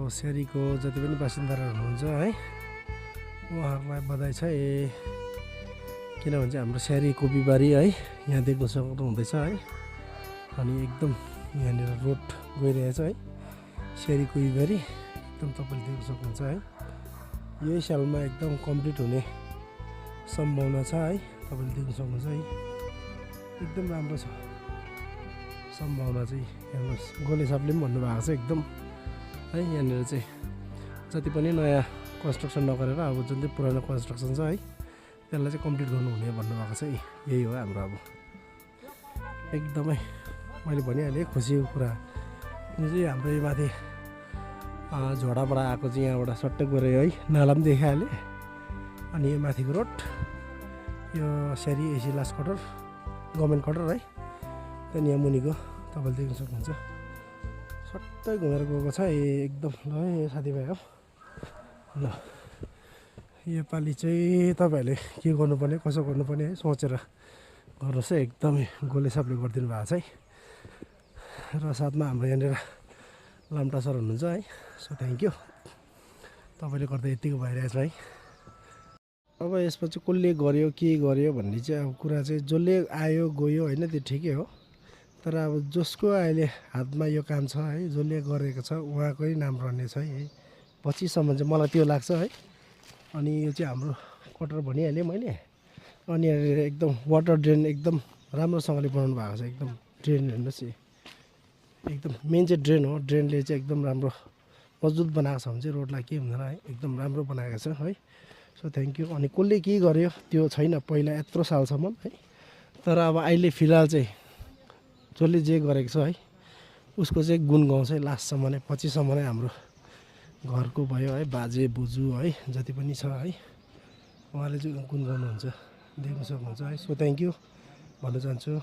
सेरीको जति पनि बासिन्दाहरू हुनुहुन्छ है उहाँहरूलाई बधाई छ। किनभने चाहिँ हाम्रो सेरी कोपीबारी है यहाँ देख्न सक्नुहुँदैछ है। अनि एकदम यहाँनिर रोड गइरहेछ है सेरी कोपीबारी एकदम तपाईँले देख्न सक्नुहुन्छ है। यही सालमा एकदम कम्प्लिट हुने सम्भावना छ है। तपाईँले देख्न सक्नुहुन्छ है एकदम राम्रो छ सम्भावना चाहिँ। हेर्नुहोस् गोले साहबले पनि भन्नुभएको छ एकदम है यहाँनिर चाहिँ जति पनि नयाँ कन्स्ट्रक्सन नगरेर अब जुन चाहिँ पुरानो कन्स्ट्रक्सन छ है त्यसलाई चाहिँ कम्प्लिट गर्नुहुने भन्नुभएको छ। यही हो हाम्रो अब एकदमै मैले भनिहालेँ खुसीको कुरा। जुन चाहिँ हाम्रो यो माथि झोडाबाट आएको चाहिँ यहाँबाट सट्टै गएर है नाला पनि देखाइहालेँ। अनि यो माथिको रोड यो सेरी एसी लास्ट क्वार्टर गभर्मेन्ट क्वार्टर है त्यहाँदेखि यहाँ मुनिको तपाईँले देख्न सक्नुहुन्छ सट्टै घुमेर गएको छ एकदम। ल यो साथीभाइ हो ल योपालि चाहिँ तपाईँहरूले के गर्नुपर्ने कसो गर्नुपर्ने है सोचेर गर्नुहोस् है। एकदमै गोले साहबले गरिदिनु भएको छ है। र साथमा हाम्रो यहाँनिर लाम्टा सर हुनुहुन्छ है। सो थ्याङ्क यू तपाईँले गर्दा यतिको भइरहेछ है। अब यसमा चाहिँ कसले गर्यो के गर्यो भन्ने चाहिँ अब कुरा चाहिँ जसले आयो गयो होइन त्यो ठिकै हो। तर अब जसको अहिले हातमा यो काम छ है जसले गरेको छ उहाँकै नाम रहने छ है पछिसम्म चाहिँ मलाई त्यो लाग्छ है। अनि यो चाहिँ हाम्रो क्वार्टर भनिहालेँ मैले। अनि यहाँनिर एकदम वाटर ड्रेन एकदम राम्रोसँगले बनाउनु भएको छ। एकदम ड्रेन हेर्नुहोस् एकदम मेन चाहिँ ड्रेन हो। ड्रेनले चाहिँ एकदम राम्रो मजबुत बनाएको छ भने चाहिँ रोडलाई के हुँदैन है एकदम राम्रो बनाएको छ है। So thank you. अनि कसले के गर्यो त्यो छैन पहिला यत्रो सालसम्म है। तर अब अहिले फिलहाल चाहिँ जसले जे गरेको छ है उसको चाहिँ गुण गाउँछ है लास्टसम्म नै पछिसम्म नै। हाम्रो घरको भयो है बाजे बोजू है जति पनि छ है उहाँले चाहिँ गुण गाउनुहुन्छ देख्न सक्नुहुन्छ है। सो थ्याङ्क यू भन्न चाहन्छु।